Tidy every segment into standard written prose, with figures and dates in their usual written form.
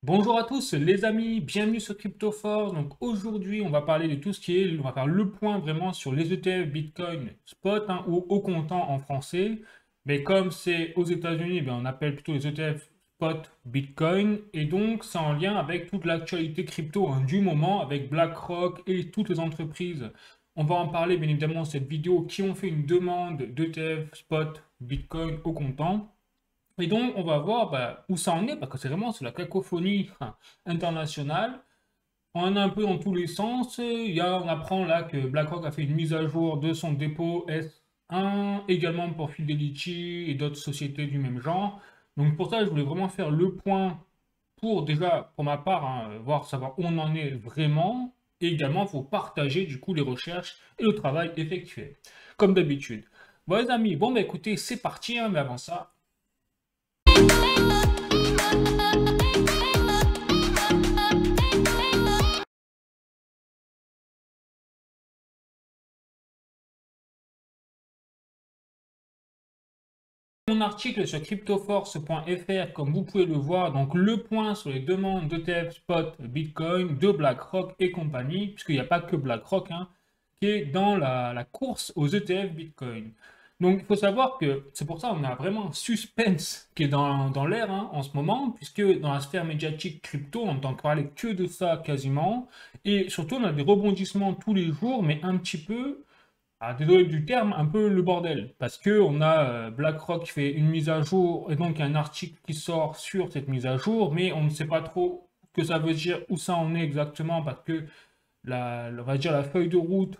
Bonjour à tous les amis, bienvenue sur CryptoForce. Donc aujourd'hui on va parler de tout ce qui est, on va faire le point vraiment sur les ETF Bitcoin spot ou au comptant en français. Mais comme c'est aux États-Unis, on appelle plutôt les ETF spot Bitcoin. Et donc c'est en lien avec toute l'actualité crypto du moment, avec BlackRock et toutes les entreprises. On va en parler bien évidemment dans cette vidéo qui ont fait une demande d'ETF spot Bitcoin au comptant. Et donc, on va voir où ça en est, parce que c'est la cacophonie internationale. On en a un peu dans tous les sens. On apprend là que BlackRock a fait une mise à jour de son dépôt S1, également pour Fidelity et d'autres sociétés du même genre. Donc pour ça, je voulais vraiment faire le point pour déjà, pour ma part, voir savoir où on en est vraiment, et également pour partager du coup les recherches et le travail effectué, comme d'habitude. Bon les amis, écoutez, c'est parti, mais avant ça, mon article sur cryptoforce.fr, comme vous pouvez le voir, donc le point sur les demandes d'ETF spot Bitcoin de BlackRock et compagnie, puisqu'il n'y a pas que BlackRock qui est dans la course aux ETF Bitcoin. Donc il faut savoir que c'est pour ça qu'on a vraiment un suspense qui est dans l'air en ce moment, puisque dans la sphère médiatique crypto, on n'entend parler que de ça quasiment, et surtout on a des rebondissements tous les jours, mais un petit peu désolé du terme, un peu le bordel. Parce que on a BlackRock qui fait une mise à jour et donc un article qui sort sur cette mise à jour, mais on ne sait pas trop ce que ça veut dire, où ça en est exactement, parce que on va dire la feuille de route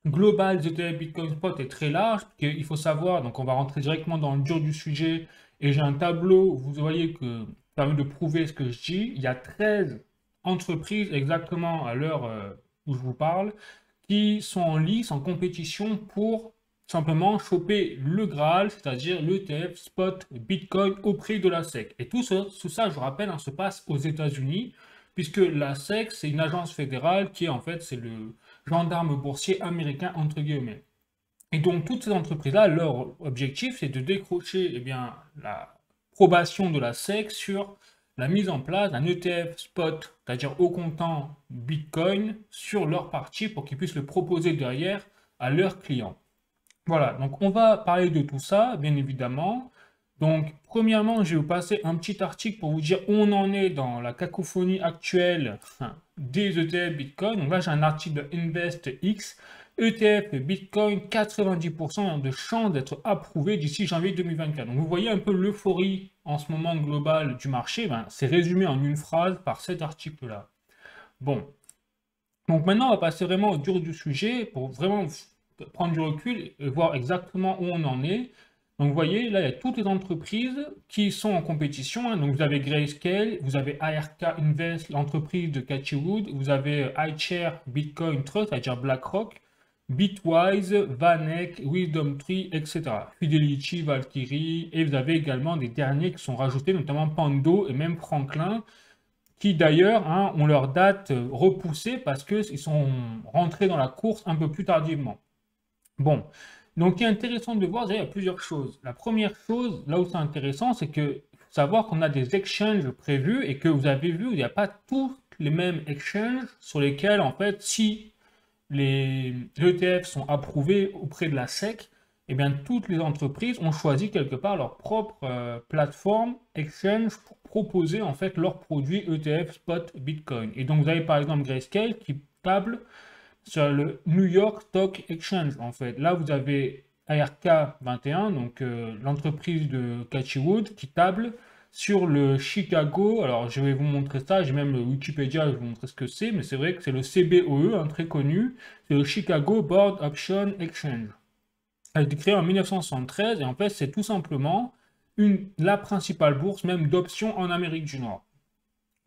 globale de ETF Bitcoin Spot est très large. Il faut savoir, donc on va rentrer directement dans le dur du sujet, et j'ai un tableau, vous voyez que ça permet de prouver ce que je dis. Il y a 13 entreprises exactement à l'heure où je vous parle qui sont en lice, en compétition pour simplement choper le Graal, c'est-à-dire l'ETF spot Bitcoin au prix de la SEC. Et tout ça, je rappelle, se passe aux États-Unis, puisque la SEC, c'est une agence fédérale qui est en fait, c'est le gendarme boursier américain, entre guillemets. Et donc, toutes ces entreprises-là, leur objectif, c'est de décrocher l'approbation de la SEC sur la mise en place d'un ETF spot, c'est-à-dire au comptant Bitcoin, sur leur partie pour qu'ils puissent le proposer derrière à leurs clients. Voilà, donc on va parler de tout ça, bien évidemment. Donc, premièrement, je vais vous passer un petit article pour vous dire où on en est dans la cacophonie actuelle des ETF Bitcoin. Donc là, j'ai un article de InvestX. ETF Bitcoin, 90% de chances d'être approuvé d'ici janvier 2024. Donc vous voyez un peu l'euphorie en ce moment globale du marché. C'est résumé en une phrase par cet article-là. Bon, donc maintenant, on va passer vraiment au dur du sujet pour vraiment prendre du recul et voir exactement où on en est. Donc vous voyez, là, il y a toutes les entreprises qui sont en compétition. Donc vous avez Grayscale, vous avez ARK Invest, l'entreprise de Cathie Wood, vous avez iShares Bitcoin Trust, c'est-à-dire BlackRock, Bitwise, Vanek, WisdomTree, etc. Fidelity, Valkyrie, et vous avez également des derniers qui sont rajoutés, notamment Pando et même Franklin, qui d'ailleurs ont leur date repoussée parce qu'ils sont rentrés dans la course un peu plus tardivement. Bon, donc il est intéressant de voir, déjà, il y a plusieurs choses. La première chose, là où c'est intéressant, c'est que savoir qu'on a des exchanges prévus et que vous avez vu, il n'y a pas tous les mêmes exchanges sur lesquels, en fait, si les ETF sont approuvés auprès de la SEC, eh bien, toutes les entreprises ont choisi quelque part leur propre plateforme exchange pour proposer en fait leurs produits ETF spot Bitcoin. Et donc, vous avez par exemple Grayscale qui table sur le New York Stock Exchange. En fait, là, vous avez ARK21, donc l'entreprise de Cathie Wood, qui table sur le Chicago. Alors, je vais vous montrer ça. J'ai même le Wikipédia, je vais vous montrer ce que c'est, mais c'est vrai que c'est le CBOE, très connu. C'est le Chicago Board Option Exchange. Elle a été créée en 1973 et en fait, c'est tout simplement la principale bourse même d'options en Amérique du Nord.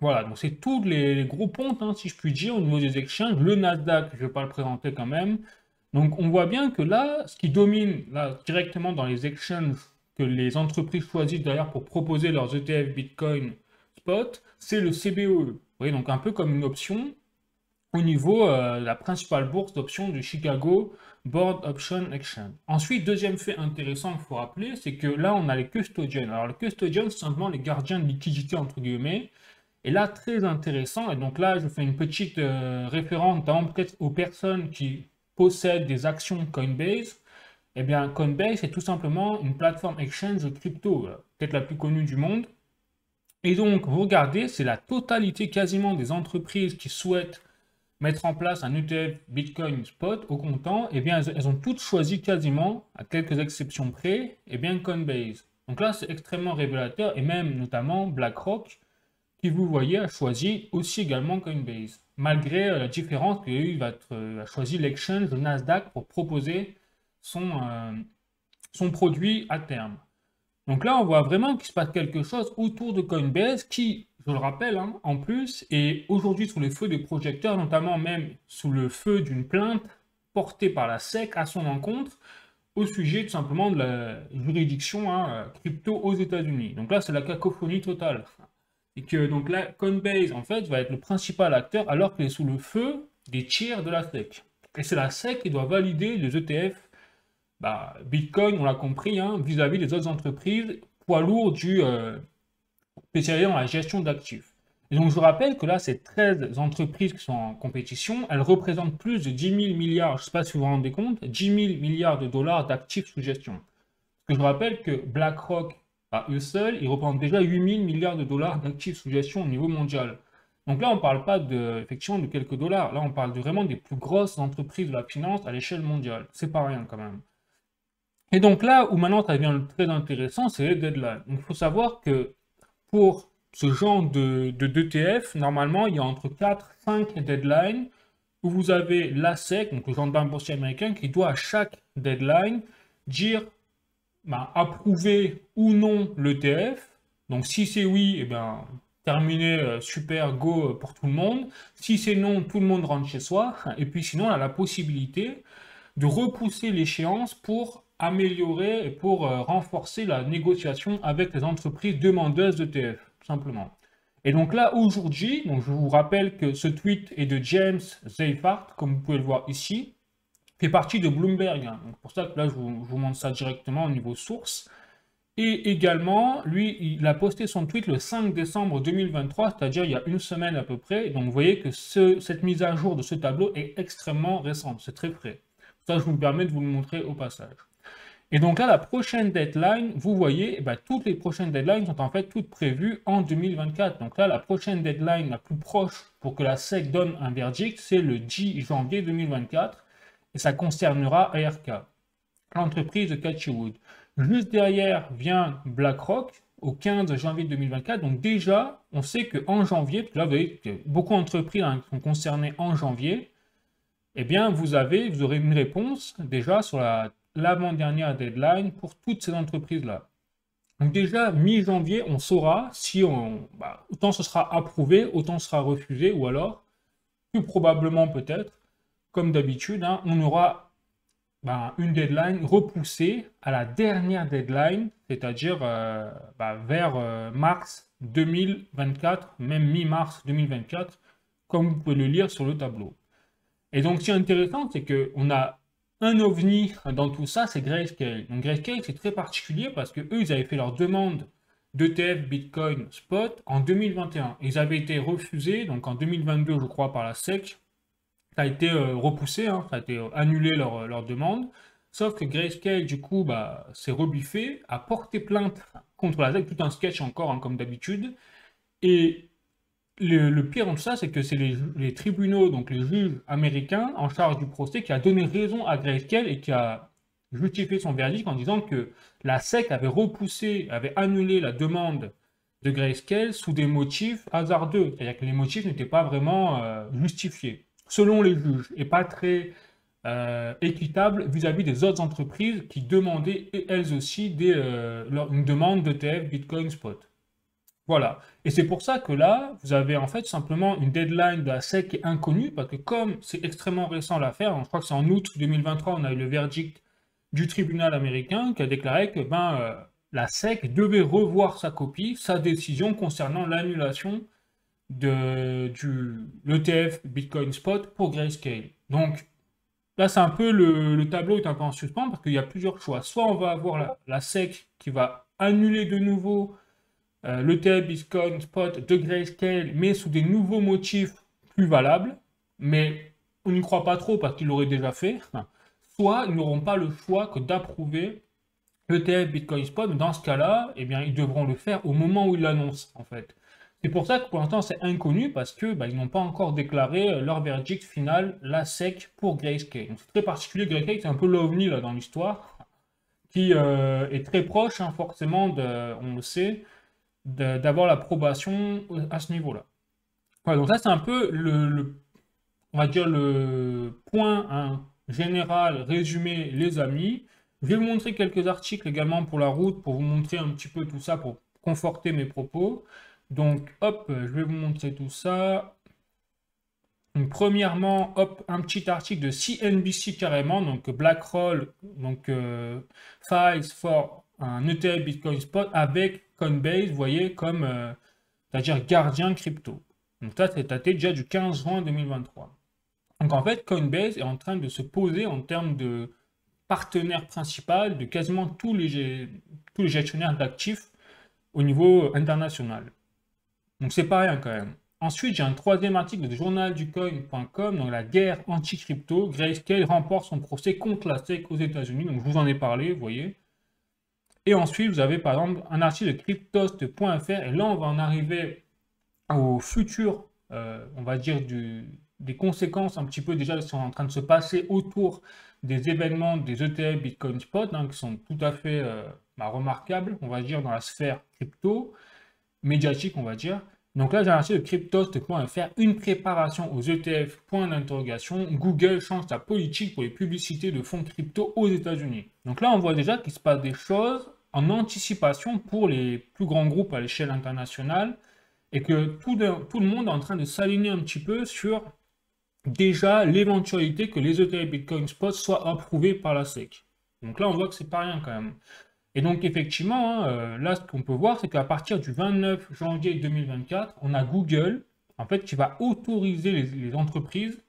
Voilà, donc c'est tous les gros pontes, si je puis dire, au niveau des exchanges. Le Nasdaq, je ne vais pas le présenter quand même. Donc on voit bien que là, ce qui domine là, directement dans les exchanges que les entreprises choisissent d'ailleurs pour proposer leurs ETF Bitcoin spot, c'est le CBOE. Vous voyez, donc un peu comme une option au niveau de la principale bourse d'options du Chicago Board Option Exchange. Ensuite, deuxième fait intéressant qu'il faut rappeler, c'est que là, on a les custodians. Alors les custodians, c'est simplement les gardiens de liquidité, entre guillemets. Et là, très intéressant, et donc là, je fais une petite référence, notamment peut-être aux personnes qui possèdent des actions Coinbase. Eh bien, Coinbase est tout simplement une plateforme exchange crypto, peut-être la plus connue du monde. Et donc, vous regardez, c'est la totalité quasiment des entreprises qui souhaitent mettre en place un ETF Bitcoin Spot au comptant, eh bien, elles ont toutes choisi quasiment, à quelques exceptions près, eh bien, Coinbase. Donc là, c'est extrêmement révélateur, et même notamment BlackRock, qui vous voyez a choisi aussi également Coinbase, malgré la différence qu'il a choisi l'exchange Nasdaq pour proposer son produit à terme. Donc là, on voit vraiment qu'il se passe quelque chose autour de Coinbase qui, je le rappelle, hein, en plus, est aujourd'hui sous le feu des projecteurs, notamment même sous le feu d'une plainte portée par la SEC à son encontre au sujet tout simplement de la juridiction crypto aux États-Unis. Donc là, c'est la cacophonie totale. Et que donc là, Coinbase, en fait, va être le principal acteur alors qu'il est sous le feu des tirs de la SEC. Et c'est la SEC qui doit valider les ETF Bitcoin, on l'a compris, hein, vis-à-vis des autres entreprises poids lourds spécialisées dans la gestion d'actifs. Et donc je vous rappelle que là, ces 13 entreprises qui sont en compétition, elles représentent plus de 10 000 milliards, je ne sais pas si vous vous rendez compte, 10 000 milliards de dollars d'actifs sous gestion. Parce que je vous rappelle que BlackRock, eux seuls, ils représentent déjà 8 000 milliards de dollars d'actifs sous gestion au niveau mondial. Donc là, on ne parle pas effectivement de quelques dollars, là on parle vraiment des plus grosses entreprises de la finance à l'échelle mondiale. C'est pas rien quand même. Et donc là où maintenant ça devient très intéressant, c'est les deadlines. Donc il faut savoir que pour ce genre d'ETF, normalement il y a entre 4 et 5 deadlines où vous avez la SEC, donc le gendarme boursier américain, qui doit à chaque deadline dire approuver ou non l'ETF. Donc si c'est oui, eh bien terminé, super, go pour tout le monde. Si c'est non, tout le monde rentre chez soi. Et puis sinon, on a la possibilité de repousser l'échéance pour améliorer et pour renforcer la négociation avec les entreprises demandeuses d'ETF, tout simplement. Et donc là, aujourd'hui, donc je vous rappelle que ce tweet est de James Seyfarth, comme vous pouvez le voir ici, fait partie de Bloomberg. Hein. Donc pour ça que là, je vous montre ça directement au niveau source. Et également, lui, il a posté son tweet le 5 décembre 2023, c'est-à-dire il y a une semaine à peu près. Donc vous voyez que cette mise à jour de ce tableau est extrêmement récente, c'est très frais. Ça, je vous permets de vous le montrer au passage. Et donc là, la prochaine deadline, vous voyez, toutes les prochaines deadlines sont en fait toutes prévues en 2024. Donc là, la prochaine deadline la plus proche pour que la SEC donne un verdict, c'est le 10 janvier 2024. Et ça concernera ARK, l'entreprise de Cathie Wood. Juste derrière vient BlackRock au 15 janvier 2024. Donc déjà, on sait qu'en janvier, parce que là, vous voyez que beaucoup d'entreprises sont concernées en janvier, eh bien, vous aurez une réponse déjà sur l'avant-dernière deadline pour toutes ces entreprises-là. Donc déjà, mi-janvier, on saura si autant ce sera approuvé, autant ce sera refusé, ou alors, plus probablement peut-être, comme d'habitude, hein, on aura une deadline repoussée à la dernière deadline, c'est-à-dire vers mars 2024, même mi-mars 2024, comme vous pouvez le lire sur le tableau. Et donc, ce qui est intéressant, c'est qu'on a un ovni dans tout ça, c'est Grayscale. Donc, Grayscale, c'est très particulier parce que eux, ils avaient fait leur demande d'ETF Bitcoin Spot en 2021. Ils avaient été refusés, donc en 2022, je crois, par la SEC. Ça a été repoussé, hein, ça a été annulé leur demande. Sauf que Grayscale, du coup, s'est rebuffé, a porté plainte contre la SEC, tout un sketch encore, hein, comme d'habitude. Et le pire dans tout ça, c'est que c'est les tribunaux, donc les juges américains en charge du procès, qui a donné raison à Grayscale et qui a justifié son verdict en disant que la SEC avait repoussé, avait annulé la demande de Grayscale sous des motifs hasardeux. C'est-à-dire que les motifs n'étaient pas vraiment justifiés, selon les juges, et pas très équitables vis-à-vis des autres entreprises qui demandaient, elles aussi, une demande d'ETF Bitcoin Spot. Voilà. Et c'est pour ça que là, vous avez en fait simplement une deadline de la SEC qui est inconnue, parce que comme c'est extrêmement récent l'affaire, je crois que c'est en août 2023, on a eu le verdict du tribunal américain qui a déclaré que la SEC devait revoir sa copie, sa décision concernant l'annulation de l'ETF Bitcoin Spot pour Grayscale. Donc là, c'est un peu le tableau est un peu en suspens parce qu'il y a plusieurs choix. Soit on va avoir la SEC qui va annuler de nouveau l'ETF Bitcoin Spot de Grayscale, mais sous des nouveaux motifs plus valables, mais on n'y croit pas trop parce qu'ils l'auraient déjà fait, soit ils n'auront pas le choix que d'approuver l'ETF Bitcoin Spot. Dans ce cas-là, eh bien, ils devront le faire au moment où ils l'annoncent, en fait. C'est pour ça que pour l'instant c'est inconnu parce que ils n'ont pas encore déclaré leur verdict final, la SEC pour Grayscale. C'est très particulier, Grayscale c'est un peu l'OVNI là dans l'histoire, qui est très proche forcément, on le sait, d'avoir l'approbation à ce niveau-là. Voilà, donc ça c'est un peu on va dire le point général, résumé les amis. Je vais vous montrer quelques articles également pour la route, pour vous montrer un petit peu tout ça, pour conforter mes propos. Donc, hop, je vais vous montrer tout ça. Donc, premièrement, hop, un petit article de CNBC carrément, donc BlackRock, donc files for un ETF Bitcoin Spot avec Coinbase, vous voyez, comme, c'est-à-dire gardien crypto. Donc ça, c'est daté déjà du 15 juin 2023. Donc en fait, Coinbase est en train de se poser en termes de partenaire principal de quasiment tous les gestionnaires d'actifs au niveau international. Donc c'est pas rien quand même. Ensuite, j'ai un troisième article de journalducoin.com, dans la guerre anti-crypto. Grayscale remporte son procès contre la SEC aux États-Unis. Donc je vous en ai parlé, vous voyez. Et ensuite, vous avez par exemple un article de cryptost.fr. Et là, on va en arriver au futur, on va dire, des conséquences un petit peu déjà qui sont en train de se passer autour des événements des ETF Bitcoin Spot, qui sont tout à fait remarquables, on va dire, dans la sphère crypto, médiatique, on va dire. Donc là, j'ai un article de cryptost.fr, une préparation aux ETF, point d'interrogation. Google change sa politique pour les publicités de fonds crypto aux États-Unis. Donc là, on voit déjà qu'il se passe des choses en anticipation pour les plus grands groupes à l'échelle internationale et que tout le monde est en train de s'aligner un petit peu sur déjà l'éventualité que les ETF Bitcoin Spot soient approuvés par la SEC. Donc là, on voit que c'est pas rien quand même. Et donc effectivement, là, ce qu'on peut voir, c'est qu'à partir du 29 janvier 2024, on a Google, en fait, qui va autoriser les entreprises,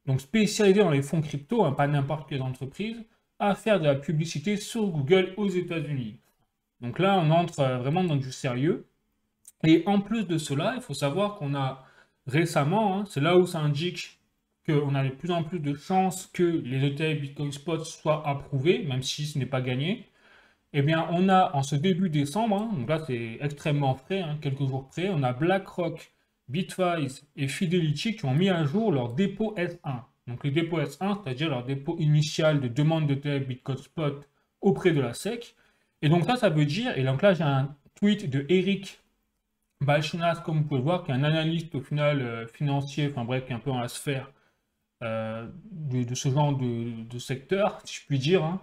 donc spécialisées dans les fonds crypto, pas n'importe quelle entreprise, à faire de la publicité sur Google aux États-Unis. Donc là, on entre vraiment dans du sérieux. Et en plus de cela, il faut savoir qu'on a récemment, c'est là où ça indique qu'on a de plus en plus de chances que les ETF Bitcoin Spot soient approuvés, même si ce n'est pas gagné. Eh bien, on a en ce début décembre, donc là c'est extrêmement frais, quelques jours près, on a BlackRock, Bitwise et Fidelity qui ont mis à jour leur dépôt S1. Donc les dépôts S1, c'est-à-dire leur dépôt initial de demande d'ETF Bitcoin Spot auprès de la SEC. Et donc ça veut dire, et donc là j'ai un tweet de Eric Balchunas, comme vous pouvez le voir, qui est un analyste au final financier, enfin bref, qui est un peu dans la sphère de ce genre de secteur, si je puis dire.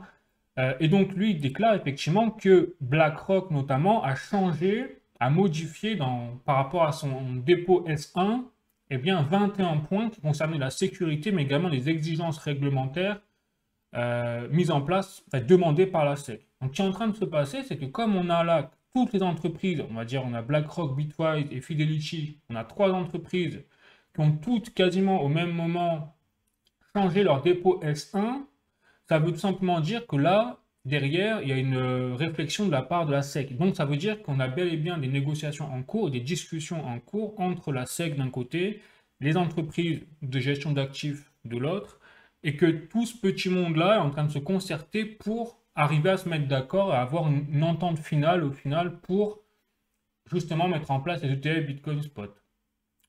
Et donc lui, il déclare effectivement que BlackRock notamment a changé, a modifié par rapport à son dépôt S1, eh bien 21 points qui concernaient la sécurité, mais également les exigences réglementaires mises en place, demandées par la SEC. Donc ce qui est en train de se passer, c'est que comme on a là toutes les entreprises, on va dire on a BlackRock, Bitwise et Fidelity, on a trois entreprises qui ont toutes quasiment au même moment changé leur dépôt S1, ça veut tout simplement dire que là, derrière, il y a une réflexion de la part de la SEC. Donc ça veut dire qu'on a bel et bien des négociations en cours, des discussions en cours entre la SEC d'un côté, les entreprises de gestion d'actifs de l'autre, et que tout ce petit monde-là est en train de se concerter pour arriver à se mettre d'accord et avoir une entente finale au final pour justement mettre en place les ETF Bitcoin Spot.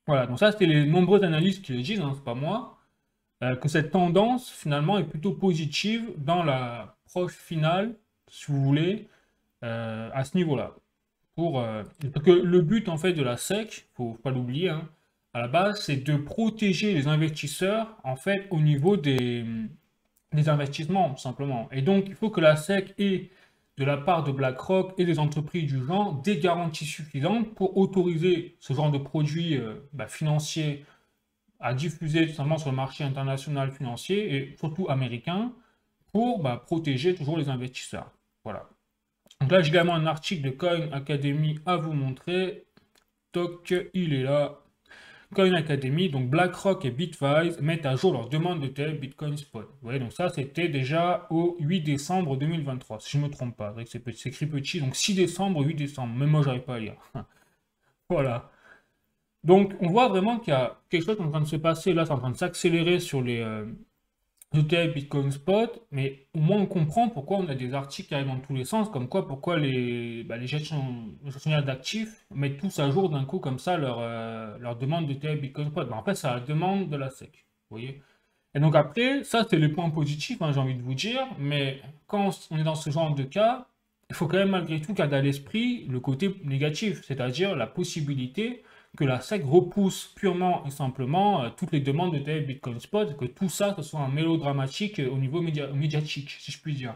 Voilà, donc ça c'est les nombreux analystes qui le disent, c'est pas moi, que cette tendance finalement est plutôt positive dans la proche finale, si vous voulez, à ce niveau-là. Parce que le but en fait de la SEC, faut pas l'oublier, à la base, c'est de protéger les investisseurs en fait au niveau des investissements, tout simplement. Et donc, il faut que la SEC ait, de la part de BlackRock et des entreprises du genre, des garanties suffisantes pour autoriser ce genre de produits financiers à diffuser tout simplement sur le marché international financier et surtout américain pour protéger toujours les investisseurs. Voilà. Donc là, j'ai également un article de Coin Academy à vous montrer. Toc, il est là. Coin Academy, donc BlackRock et Bitwise mettent à jour leur demande d'ETF Bitcoin Spot. Vous voyez, donc ça, c'était déjà au 8 décembre 2023, si je ne me trompe pas. C'est écrit petit, donc 6 décembre, 8 décembre. Même moi, j'arrive pas à lire. Voilà. Donc, on voit vraiment qu'il y a quelque chose qui est en train de se passer. Là, c'est en train de s'accélérer sur les ETF Bitcoin Spot, mais au moins on comprend pourquoi on a des articles qui arrivent dans tous les sens, comme quoi pourquoi les gestionnaires d'actifs mettent tous à jour d'un coup comme ça leur demande d'ETF Bitcoin Spot. En fait, c'est à la demande de la SEC. Vous voyez? Et donc après, ça c'est les points positifs, hein, j'ai envie de vous dire, mais quand on est dans ce genre de cas, il faut quand même malgré tout garder à l'esprit le côté négatif, c'est-à-dire la possibilité que la SEC repousse purement et simplement toutes les demandes de tel Bitcoin Spot, et que tout ça, ce soit un mélodramatique au niveau médiatique, si je puis dire.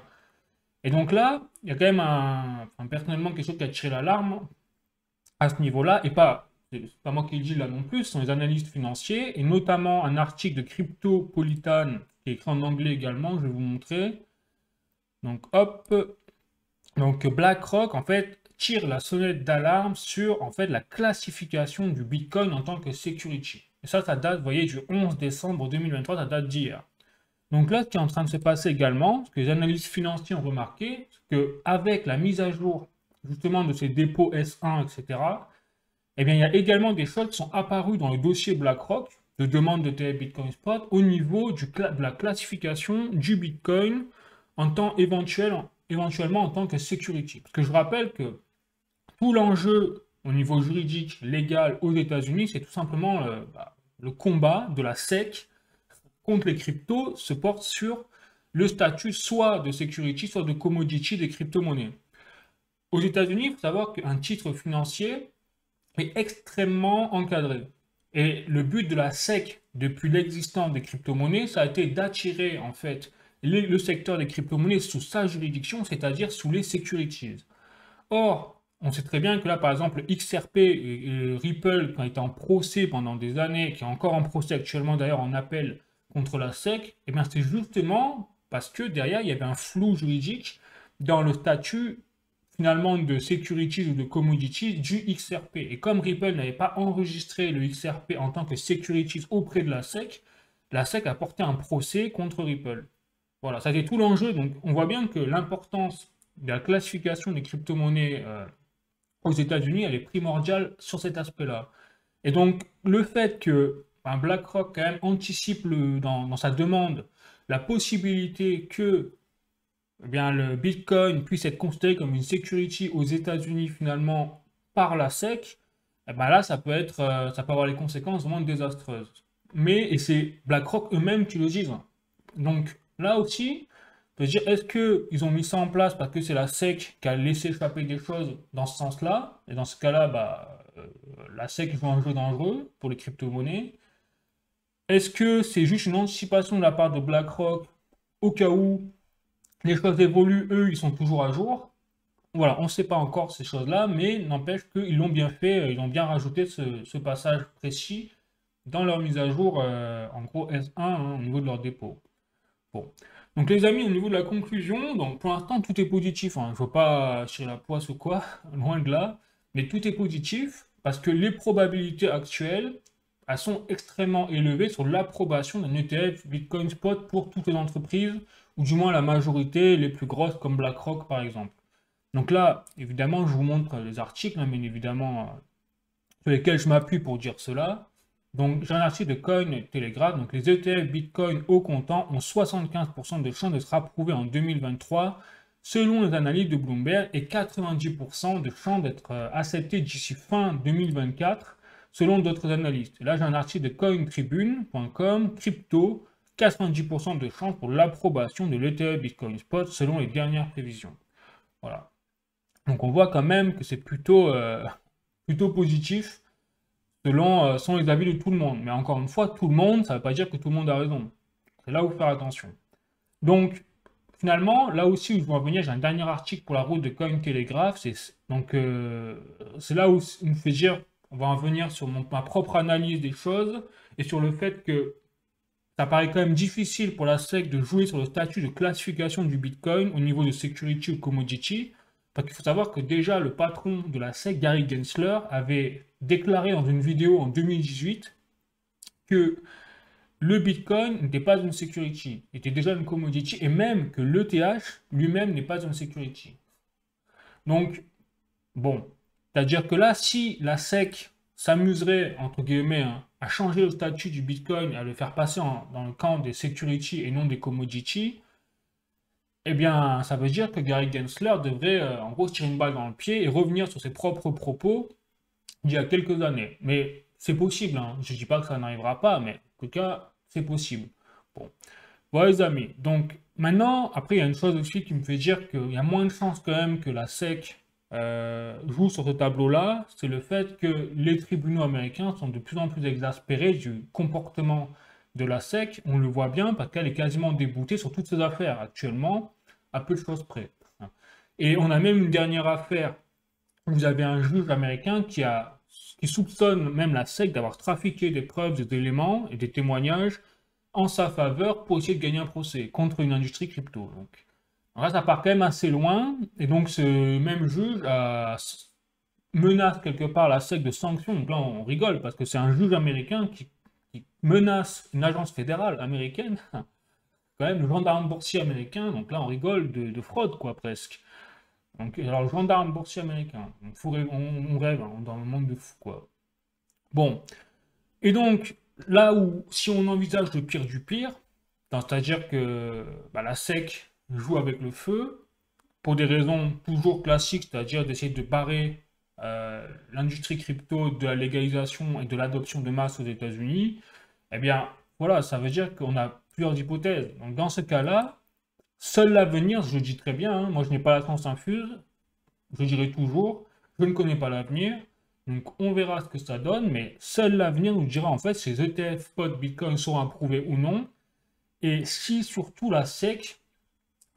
Et donc là, il y a quand même personnellement quelque chose qui a tiré l'alarme à ce niveau-là, et c'est pas moi qui le dis là non plus, ce sont les analystes financiers, et notamment un article de Cryptopolitan, qui est écrit en anglais également, je vais vous montrer. Donc hop, donc BlackRock en fait tire la sonnette d'alarme sur en fait la classification du Bitcoin en tant que security. Et ça date, vous voyez, du 11 décembre 2023, ça date d'hier. Donc là, ce qui est en train de se passer également, ce que les analystes financiers ont remarqué, c'est qu'avec la mise à jour justement de ces dépôts S1, etc., eh bien, il y a également des choses qui sont apparues dans le dossier BlackRock de demande de TF Bitcoin Spot au niveau de la classification du Bitcoin en temps éventuellement en tant que security. Parce que je rappelle que tout l'enjeu au niveau juridique, légal aux États-Unis, c'est tout simplement le combat de la SEC contre les cryptos se porte sur le statut soit de security, soit de commodity des crypto-monnaies. Aux États-Unis, il faut savoir qu'un titre financier est extrêmement encadré. Et le but de la SEC, depuis l'existence des crypto-monnaies, ça a été d'attirer en fait le secteur des crypto-monnaies sous sa juridiction, c'est-à-dire sous les securities. Or, on sait très bien que là, par exemple, XRP et Ripple, qui ont été en procès pendant des années, qui est encore en procès actuellement d'ailleurs en appel contre la SEC, et bien c'est justement parce que derrière, il y avait un flou juridique dans le statut finalement de securities ou de commodities du XRP. Et comme Ripple n'avait pas enregistré le XRP en tant que securities auprès de la SEC a porté un procès contre Ripple. Voilà, ça c'est tout l'enjeu. Donc on voit bien que l'importance de la classification des crypto-monnaies aux États-Unis, elle est primordiale sur cet aspect-là. Et donc le fait que BlackRock quand même anticipe dans sa demande la possibilité que eh bien, le Bitcoin puisse être considéré comme une security aux États-Unis finalement par la SEC, eh ben là, ça peut avoir les conséquences vraiment désastreuses. Et c'est BlackRock eux-mêmes qui le disent. Donc là aussi, on peut se dire, est-ce qu'ils ont mis ça en place parce que c'est la SEC qui a laissé échapper des choses dans ce sens-là? Et dans ce cas-là, la SEC joue un jeu dangereux pour les crypto-monnaies. Est-ce que c'est juste une anticipation de la part de BlackRock au cas où les choses évoluent, eux, ils sont toujours à jour? Voilà, on ne sait pas encore ces choses-là, mais n'empêche qu'ils l'ont bien fait, ils ont bien rajouté ce passage précis dans leur mise à jour, en gros S1, hein, au niveau de leur dépôt. Bon. Donc les amis, au niveau de la conclusion, donc pour l'instant tout est positif, hein. Je ne veux pas tirer la poisse ou quoi, loin de là, mais tout est positif parce que les probabilités actuelles, elles sont extrêmement élevées sur l'approbation d'un ETF Bitcoin Spot pour toutes les entreprises, ou du moins la majorité, les plus grosses comme BlackRock par exemple. Donc là, évidemment, je vous montre les articles, hein, bien évidemment, sur lesquels je m'appuie pour dire cela. Donc j'ai un article de Cointelegraph, donc les ETF Bitcoin au comptant ont 75% de chances d'être approuvés en 2023 selon les analyses de Bloomberg et 90% de chances d'être acceptés d'ici fin 2024 selon d'autres analystes. Et là j'ai un article de cointribune.com, crypto, 90% de chances pour l'approbation de l'ETF Bitcoin Spot selon les dernières prévisions. Voilà. Donc on voit quand même que c'est plutôt positif selon les avis de tout le monde. Mais encore une fois, tout le monde, ça ne veut pas dire que tout le monde a raison. C'est là où il faut faire attention. Donc, finalement, là aussi où je veux en venir, j'ai un dernier article pour la route de Cointelegraph. C'est là où il me fait dire, on va en venir sur ma propre analyse des choses et sur le fait que ça paraît quand même difficile pour la SEC de jouer sur le statut de classification du Bitcoin au niveau de security ou commodity. Parce qu'il faut savoir que déjà le patron de la SEC, Gary Gensler, avait déclaré dans une vidéo en 2018 que le Bitcoin n'était pas une security, était déjà une commodity, et même que l'ETH lui-même n'est pas une security. Donc, bon, c'est-à-dire que là, si la SEC s'amuserait, entre guillemets, hein, à changer le statut du Bitcoin, à le faire passer dans le camp des security et non des commodities, eh bien, ça veut dire que Gary Gensler devrait, en gros, se tirer une balle dans le pied et revenir sur ses propres propos d'il y a quelques années. Mais c'est possible, hein. Je ne dis pas que ça n'arrivera pas, mais en tout cas, c'est possible. Bon, voilà les amis. Donc, maintenant, après, il y a une chose aussi qui me fait dire qu'il y a moins de chances quand même que la SEC joue sur ce tableau-là, c'est le fait que les tribunaux américains sont de plus en plus exaspérés du comportement de la SEC. On le voit bien parce qu'elle est quasiment déboutée sur toutes ses affaires actuellement, à peu de choses près. Et on a même une dernière affaire où vous avez un juge américain qui soupçonne même la SEC d'avoir trafiqué des preuves, des éléments et des témoignages en sa faveur pour essayer de gagner un procès contre une industrie crypto. Donc, là, ça part quand même assez loin, et donc ce même juge menace quelque part la SEC de sanctions. Donc là, on rigole, parce que c'est un juge américain qui menace une agence fédérale américaine, quand même le gendarme boursier américain, donc là, on rigole de fraude, quoi, presque. Donc, alors, le gendarme boursier américain, on rêve hein, dans le monde de fou, quoi. Bon, et donc, là où, si on envisage le pire du pire, c'est-à-dire que bah, la SEC joue avec le feu, pour des raisons toujours classiques, c'est-à-dire d'essayer de barrer l'industrie crypto de la légalisation et de l'adoption de masse aux États-Unis, eh bien, voilà, ça veut dire qu'on a plusieurs hypothèses. Donc, dans ce cas-là, seul l'avenir, je le dis très bien, hein, moi je n'ai pas la science infuse, je dirai toujours, je ne connais pas l'avenir, donc on verra ce que ça donne, mais seul l'avenir nous dira en fait si les ETF spot Bitcoin seront approuvés ou non, et si surtout la SEC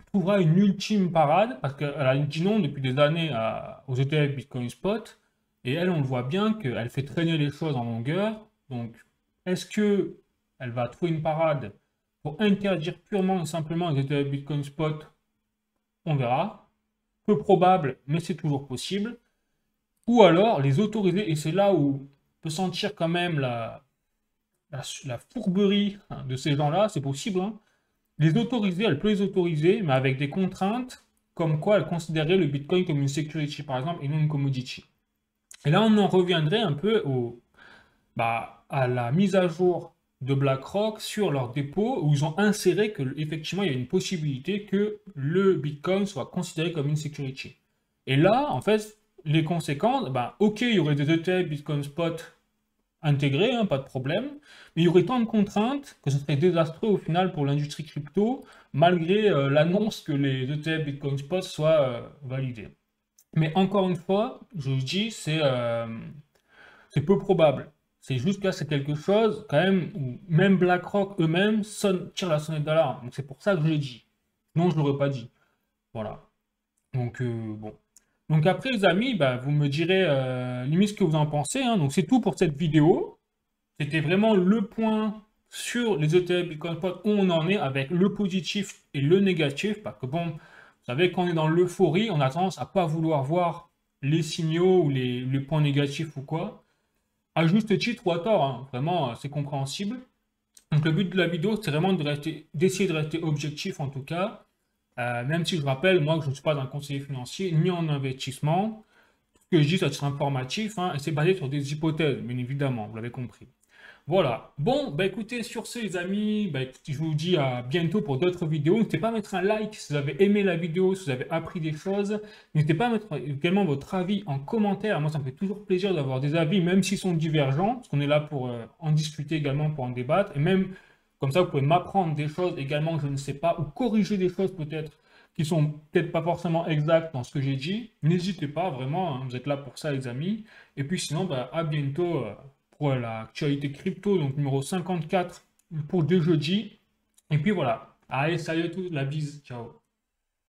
trouvera une ultime parade, parce qu'elle a dit non depuis des années aux ETF Bitcoin Spot, et elle, on le voit bien qu'elle fait traîner les choses en longueur. Donc, est-ce que elle va trouver une parade pour interdire purement et simplement les ETF Bitcoin Spot? On verra. Peu probable, mais c'est toujours possible. Ou alors les autoriser, et c'est là où on peut sentir quand même la fourberie hein, de ces gens-là, c'est possible, hein. Les autoriser, elle peut les autoriser, mais avec des contraintes, comme quoi elle considérait le Bitcoin comme une security, par exemple, et non une commodity. Et là, on en reviendrait un peu à la mise à jour de BlackRock sur leur dépôt, où ils ont inséré que effectivement, il y a une possibilité que le Bitcoin soit considéré comme une security. Et là, en fait, les conséquences, ok, il y aurait des ETF Bitcoin Spot intégrés, hein, pas de problème, mais il y aurait tant de contraintes que ce serait désastreux au final pour l'industrie crypto, malgré l'annonce que les ETF Bitcoin Spot soient validés. Mais encore une fois, je vous dis, c'est peu probable. C'est juste que là, c'est quelque chose, quand même, où même BlackRock eux-mêmes tirent la sonnette d'alarme. Donc c'est pour ça que je l'ai dit. Non, je ne l'aurais pas dit. Voilà. Donc, bon. Donc après, les amis, vous me direz limite ce que vous en pensez, hein. Donc c'est tout pour cette vidéo. C'était vraiment le point sur les ETF Bitcoin Spot où on en est avec le positif et le négatif. Parce que bon, vous savez, quand on est dans l'euphorie, on a tendance à pas vouloir voir les signaux ou les points négatifs ou quoi. À juste titre ou à tort, hein. Vraiment, c'est compréhensible. Donc le but de la vidéo, c'est vraiment d'essayer de rester objectif en tout cas. Même si je rappelle, moi, que je ne suis pas un conseiller financier ni en investissement. Tout ce que je dis, ça sera informatif, hein, et c'est basé sur des hypothèses, bien évidemment, vous l'avez compris. Voilà. Bon, écoutez, sur ce, les amis, écoutez, je vous dis à bientôt pour d'autres vidéos. N'hésitez pas à mettre un like si vous avez aimé la vidéo, si vous avez appris des choses. N'hésitez pas à mettre également votre avis en commentaire. Moi, ça me fait toujours plaisir d'avoir des avis, même s'ils sont divergents, parce qu'on est là pour en discuter également, pour en débattre. Et même, comme ça, vous pouvez m'apprendre des choses également que je ne sais pas, ou corriger des choses peut-être qui sont peut-être pas forcément exactes dans ce que j'ai dit. N'hésitez pas, vraiment, hein, vous êtes là pour ça, les amis. Et puis sinon, à bientôt pour l'actualité crypto, donc numéro 54 pour dès jeudi. Et puis voilà. Allez, salut à tous, la bise, ciao.